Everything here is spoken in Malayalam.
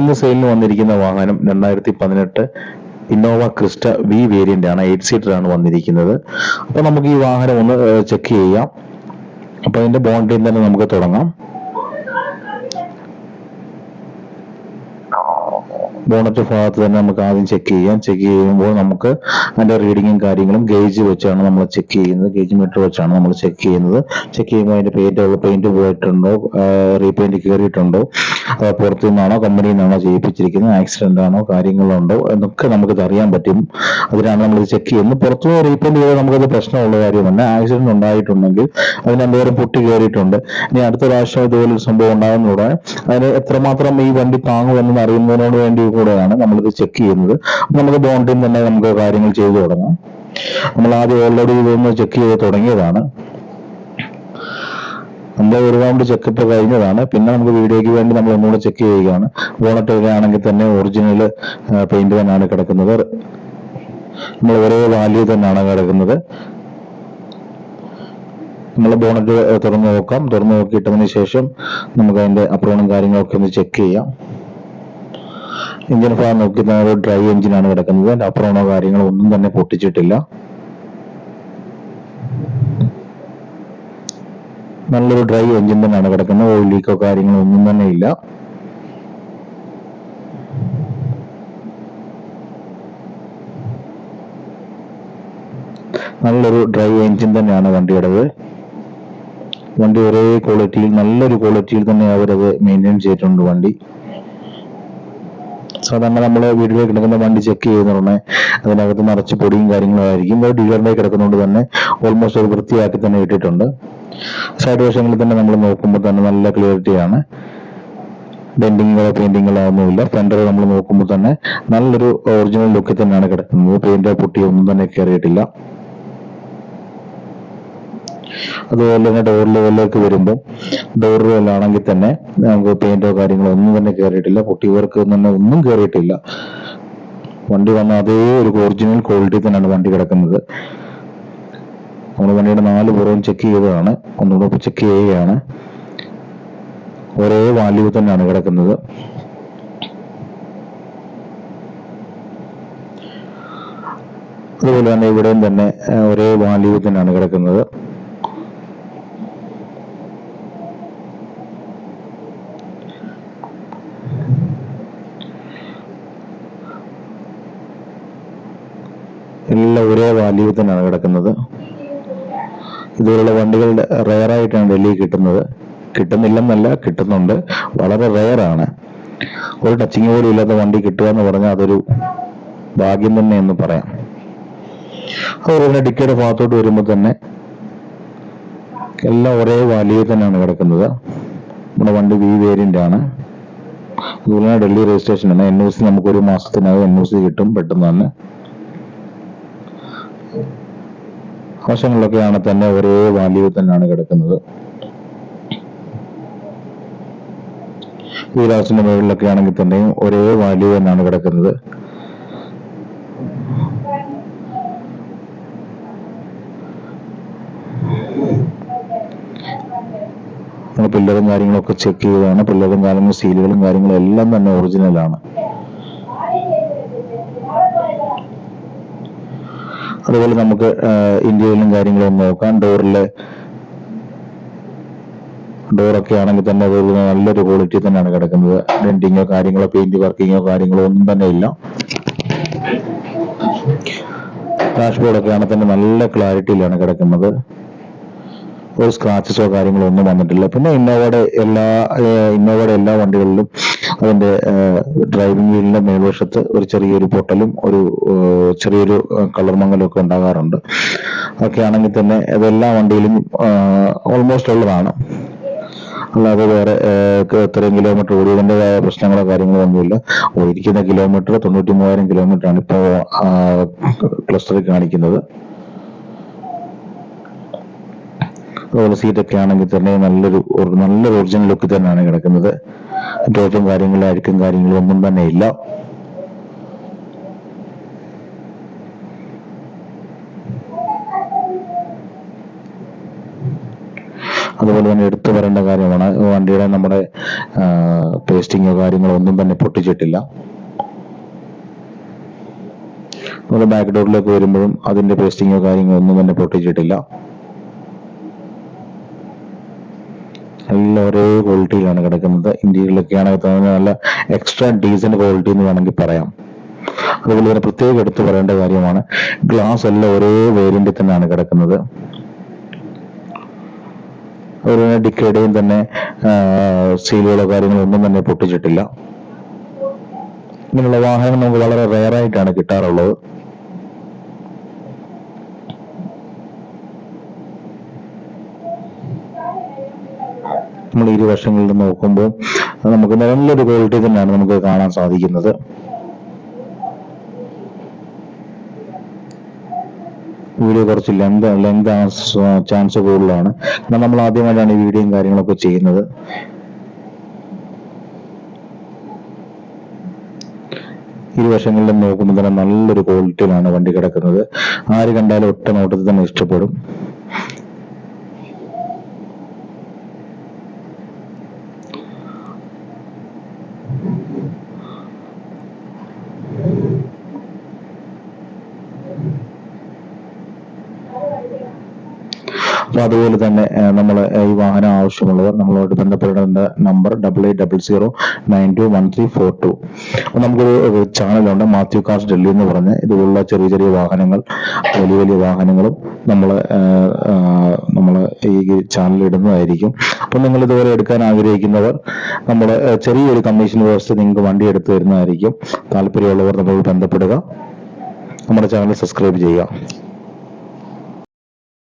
ഇന്ന് സെയിലിന് വന്നിരിക്കുന്ന വാഹനം 2018 ഇന്നോവ ക്രിസ്റ്റ വി വേരിയന്റ് ആണ്. 8 സീറ്റർ ആണ് വന്നിരിക്കുന്നത്. അപ്പൊ നമുക്ക് ഈ വാഹനം ഒന്ന് ചെക്ക് ചെയ്യാം. അപ്പൊ അതിന്റെ ബോണ്ടിൽ തന്നെ നമുക്ക് തുടങ്ങാം. ബോണറ്റ് ഭാഗത്ത് തന്നെ നമുക്ക് ആദ്യം ചെക്ക് ചെയ്യാം. ചെക്ക് ചെയ്യുമ്പോൾ നമുക്ക് അതിന്റെ റീഡിങ്ങും കാര്യങ്ങളും ഗേജ് വെച്ചാണ് നമ്മൾ ചെക്ക് ചെയ്യുന്നത്. ഗേജ് മീറ്റർ വെച്ചാണ് നമ്മൾ ചെക്ക് ചെയ്യുന്നത്. ചെക്ക് ചെയ്യുമ്പോൾ അതിന്റെ പെയിന്റ് പോയിട്ടുണ്ടോ, റീപെയിന്റ് കയറിയിട്ടുണ്ടോ, പുറത്തു നിന്നാണോ കമ്പനിയിൽ നിന്നാണോ ചെയ്യിപ്പിച്ചിരിക്കുന്നത്, ആക്സിഡന്റ് ആണോ, കാര്യങ്ങളുണ്ടോ എന്നൊക്കെ നമുക്കിത് അറിയാൻ പറ്റും. അതിനാണ് നമ്മൾ ചെക്ക് ചെയ്യുന്നത്. പുറത്തുനിന്ന് റീപെയിന്റ് ചെയ്താൽ നമുക്കത് പ്രശ്നമുള്ള കാര്യമല്ല. ആക്സിഡന്റ് ഉണ്ടായിട്ടുണ്ടെങ്കിൽ അതിന് എന്തോരം പൊട്ടി കയറിയിട്ടുണ്ട്, ഇനി അടുത്ത പ്രാവശ്യം ഇതുപോലൊരു സംഭവം ഉണ്ടാകുന്നതോടെ അതിന് എത്രമാത്രം ഈ വണ്ടി താങ്ങുമെന്ന് അറിയുന്നതിനോട് വേണ്ടി കൂടെയാണ് നമ്മളിത് ചെക്ക് ചെയ്യുന്നത്. നമുക്ക് ബോണ്ടിൽ തന്നെ നമുക്ക് കാര്യങ്ങൾ ചെയ്തു തുടങ്ങാം. നമ്മൾ ആദ്യം ഓൾറെഡി ഇതൊന്ന് ചെക്ക് ചെയ്ത് തുടങ്ങിയതാണ്. നമ്മൾ ഒരു റൗണ്ട് ചെക്കപ്പ് കഴിഞ്ഞതാണ്. പിന്നെ നമുക്ക് വീഡിയോയ്ക്ക് വേണ്ടി നമ്മൾ ഒന്നുകൂടെ ചെക്ക് ചെയ്യുകയാണ്. ബോണറ്റ് ആണെങ്കിൽ തന്നെ ഒറിജിനൽ പെയിന്റ് തന്നെയാണ് കിടക്കുന്നത്. നമ്മൾ ഒരേ വാല്യൂ തന്നെയാണ് കിടക്കുന്നത്. നമ്മൾ ബോണറ്റ് തുറന്നു നോക്കാം. തുറന്നു നോക്കിയിട്ടതിന് ശേഷം നമുക്ക് അതിന്റെ അപ്രോണും കാര്യങ്ങളൊക്കെ ഒന്ന് ചെക്ക് ചെയ്യാം. എഞ്ചിൻ ഭാഗം നോക്കി ഒരു ഡ്രൈ എഞ്ചിനാണ് കിടക്കുന്നത്. അതിന്റെ അപ്രോണോ കാര്യങ്ങളോ ഒന്നും തന്നെ പൊട്ടിച്ചിട്ടില്ല. നല്ലൊരു ഡ്രൈ എഞ്ചിൻ തന്നെയാണ് കിടക്കുന്നത്. ഓയിൽ ലീക്കോ കാര്യങ്ങളോ ഒന്നും തന്നെ ഇല്ല. നല്ലൊരു ഡ്രൈ എഞ്ചിൻ തന്നെയാണ് വണ്ടിയുടേത്. വണ്ടി ഒരേ ക്വാളിറ്റിയിൽ, നല്ലൊരു ക്വാളിറ്റിയിൽ തന്നെ അവരത് മെയിൻറ്റെയിൻ ചെയ്തിട്ടുണ്ട് വണ്ടി. സാധാരണ നമ്മൾ വീട്ടിലേക്ക് കിടക്കുന്ന വണ്ടി ചെക്ക് ചെയ്യുന്നതുകൊണ്ട് അതിനകത്ത് നിറച്ച് പൊടിയും കാര്യങ്ങളും ആയിരിക്കും. അത് ഡീലറിലേക്ക് കിടക്കുന്നതുകൊണ്ട് തന്നെ ഓൾമോസ്റ്റ് അത് വൃത്തിയാക്കി തന്നെ ഇട്ടിട്ടുണ്ട്. സൈഡ് വശങ്ങളിൽ തന്നെ നമ്മൾ നോക്കുമ്പോൾ തന്നെ നല്ല ക്ലിയറിറ്റിയാണ്. ഡെന്റിങ്ങോ പെയിന്റിങ്ങോ ഒന്നുമില്ല. ഫെൻഡർ നമ്മൾ നോക്കുമ്പോൾ തന്നെ നല്ലൊരു ഒറിജിനൽ ലുക്കിൽ തന്നെയാണ് കിടക്കുന്നത്. പെയിന്റോ പൊട്ടിയോ ഒന്നും തന്നെ കയറിയിട്ടില്ല. അതുപോലെ തന്നെ ഡോർ ലെവലിലേക്ക് വരുമ്പോൾ ഡോർ ലെവലാണെങ്കിൽ തന്നെ നമുക്ക് പെയിന്റോ കാര്യങ്ങളോ ഒന്നും തന്നെ കയറിയിട്ടില്ല. പൊട്ടി വർക്ക് തന്നെ ഒന്നും കയറിയിട്ടില്ല. വണ്ടി വന്ന അതേ ഒരു ഒറിജിനൽ ക്വാളിറ്റി തന്നെയാണ് വണ്ടി കിടക്കുന്നത്. നമ്മൾ വണ്ടിയുടെ 4 പുറവും ചെക്ക് ചെയ്തതാണ്. ഒന്നുകൂടെ ചെക്ക് ചെയ്യുകയാണ്. ഒരേ വാല്യൂ തന്നെയാണ് കിടക്കുന്നത്. അതുപോലെ തന്നെ ഇവിടെയും തന്നെ ഒരേ വാല്യൂ തന്നെയാണ് കിടക്കുന്നത്. എല്ലാം ഒരേ വാല്യൂ തന്നെയാണ് കിടക്കുന്നത്. ഇതുപോലുള്ള വണ്ടികൾ റെയറായിട്ടാണ് ഡൽഹിയിൽ കിട്ടുന്നത്. കിട്ടുന്നില്ലെന്നല്ല, കിട്ടുന്നുണ്ട്. വളരെ റെയറാണ്. ഒരു ടച്ചിങ് പോലും ഇല്ലാത്ത വണ്ടി കിട്ടുക എന്ന് പറഞ്ഞാൽ അതൊരു ഭാഗ്യം തന്നെ എന്ന് പറയാം. അതുപോലെ തന്നെ ഡിക്കിയുടെ ഭാഗത്തോട്ട് വരുമ്പോൾ തന്നെ എല്ലാം ഒരേ വാല്യൂ തന്നെയാണ് കിടക്കുന്നത്. നമ്മുടെ വണ്ടി വി വേരിയന്റ് ആണ്. അതുപോലെ തന്നെ ഡൽഹി രജിസ്ട്രേഷൻ ആണ്. NOC നമുക്കൊരു മാസത്തിനകം NOC കിട്ടും പെട്ടെന്ന് തന്നെ. വശങ്ങളിലൊക്കെയാണ് തന്നെ ഒരേ വാല്യൂ തന്നെയാണ് കിടക്കുന്നത്. ഈ ഗ്ലാസിന്റെ മുകളിലൊക്കെ ആണെങ്കിൽ തന്നെയും ഒരേ വാല്യൂ തന്നെയാണ് കിടക്കുന്നത്. പില്ലറും കാര്യങ്ങളൊക്കെ ചെക്ക് ചെയ്തതാണ്. പില്ലറും കാര്യങ്ങളും സീലുകളും കാര്യങ്ങളും എല്ലാം തന്നെ ഒറിജിനലാണ്. അതുപോലെ നമുക്ക് ഇന്ത്യയിലും കാര്യങ്ങളും നോക്കാം. ഡോറൊക്കെ ആണെങ്കിൽ തന്നെ അതുപോലെ നല്ലൊരു ക്വാളിറ്റി തന്നെയാണ് കിടക്കുന്നത്. ഡെന്റിങ്ങോ കാര്യങ്ങളോ പെയിന്റ് വർക്കിങ്ങോ കാര്യങ്ങളോ ഒന്നും തന്നെ ഇല്ല. ഡാഷ്ബോർഡൊക്കെ ആണെങ്കിൽ തന്നെ നല്ല ക്ലാരിറ്റിയിലാണ് കിടക്കുന്നത്. ഒരു സ്ക്രാച്ചസോ കാര്യങ്ങളോ ഒന്നും വന്നിട്ടില്ല. പിന്നെ ഇന്നോവയുടെ എല്ലാ വണ്ടികളിലും അതിന്റെ ഡ്രൈവിംഗ് വീലിന്റെ മേൽവശത്ത് ഒരു ചെറിയൊരു പൊട്ടലും ചെറിയൊരു കളർ മങ്ങലും ഒക്കെ ഉണ്ടാകാറുണ്ട്. അതൊക്കെ ആണെങ്കിൽ തന്നെ അതെല്ലാ വണ്ടിയിലും ഓൾമോസ്റ്റ് ഉള്ളതാണ്. അല്ലാതെ വേറെ ഇത്രയും കിലോമീറ്റർ ഓടിയതിൻ്റെതായ പ്രശ്നങ്ങളോ കാര്യങ്ങളോ ഒന്നുമില്ല. ഓടിയിരിക്കുന്ന കിലോമീറ്റർ 93,000 കിലോമീറ്റർ ആണ് ഇപ്പോൾ ക്ലസ്റ്ററിൽ കാണിക്കുന്നത്. അതുപോലെ സീറ്റൊക്കെ ആണെങ്കിൽ തന്നെ നല്ലൊരു ഒറിജിനൽ ലുക്ക് തന്നെയാണ് കിടക്കുന്നത്. ടോപ്പും കാര്യങ്ങളും അഴുക്കും കാര്യങ്ങളും ഒന്നും തന്നെ ഇല്ല. അതുപോലെ അതുപോലെ തന്നെ എടുത്തു പറയേണ്ട കാര്യമാണ് വണ്ടിയുടെ നമ്മുടെ പേസ്റ്റിങ്ങോ കാര്യങ്ങളോ ഒന്നും തന്നെ പൊട്ടിച്ചിട്ടില്ല. നമ്മുടെ ബാക്ക് ഡോറിലേക്ക് വരുമ്പോഴും അതിന്റെ പേസ്റ്റിങ്ങോ കാര്യങ്ങളോ ഒന്നും തന്നെ പൊട്ടിച്ചിട്ടില്ല. എല്ലാം ഒരേ ക്വാളിറ്റിയിലാണ് കിടക്കുന്നത്. ഇന്ത്യയിലൊക്കെ ആണെങ്കിൽ നല്ല എക്സ്ട്രാ ഡീസന്റ് ക്വാളിറ്റി എന്ന് വേണമെങ്കിൽ പറയാം. അതുപോലെ തന്നെ പ്രത്യേകം എടുത്തു പറയേണ്ട കാര്യമാണ് ഗ്ലാസ് എല്ലാം ഒരേ വേരിയന്റിൽ തന്നെയാണ് കിടക്കുന്നത്. അതുപോലെ ഡിക്കയുടെയും തന്നെ സീലുകളോ കാര്യങ്ങളോ ഒന്നും തന്നെ പൊട്ടിച്ചിട്ടില്ല. ഇങ്ങനെയുള്ള വാഹനങ്ങൾ നമുക്ക് വളരെ റെയറായിട്ടാണ് കിട്ടാറുള്ളത്. നമ്മൾ ഇരുവശങ്ങളിൽ നിന്ന് നോക്കുമ്പോൾ നമുക്ക് നല്ലൊരു ക്വാളിറ്റി തന്നെയാണ് നമുക്ക് കാണാൻ സാധിക്കുന്നത്. വീഡിയോ കുറച്ച് ലെങ്ത് ചാൻസ് കൂടുതലാണ്. എന്നാൽ നമ്മൾ ആദ്യമായിട്ടാണ് ഈ വീഡിയോയും കാര്യങ്ങളൊക്കെ ചെയ്യുന്നത്. ഇരുവശങ്ങളിലും നോക്കുമ്പോൾ തന്നെ നല്ലൊരു ക്വാളിറ്റിയിലാണ് വണ്ടി കിടക്കുന്നത്. ആര് കണ്ടാലും ഒറ്റ നോട്ടത്തിൽ തന്നെ ഇഷ്ടപ്പെടും. അപ്പൊ അതുപോലെ തന്നെ നമ്മൾ ഈ വാഹനം ആവശ്യമുള്ളവർ നമ്മളോട് ബന്ധപ്പെടേണ്ട നമ്പർ 8800921342. നമുക്കൊരു ചാനലുണ്ട് മാത്യു കാർസ് ഡൽഹി എന്ന് പറഞ്ഞ്. ഇതുപോലുള്ള ചെറിയ ചെറിയ വാഹനങ്ങൾ, വലിയ വലിയ വാഹനങ്ങളും നമ്മൾ ഈ ചാനലിൽ ഇടുന്നതായിരിക്കും. അപ്പൊ നിങ്ങൾ ഇതുപോലെ എടുക്കാൻ ആഗ്രഹിക്കുന്നവർ നമ്മൾ ചെറിയൊരു കമ്മീഷൻ വ്യവസ്ഥ നിങ്ങൾക്ക് വണ്ടി എടുത്തു തരുന്നതായിരിക്കും. താല്പര്യമുള്ളവർ നമ്മൾ ബന്ധപ്പെടുക. നമ്മുടെ ചാനൽ സബ്സ്ക്രൈബ് ചെയ്യുക.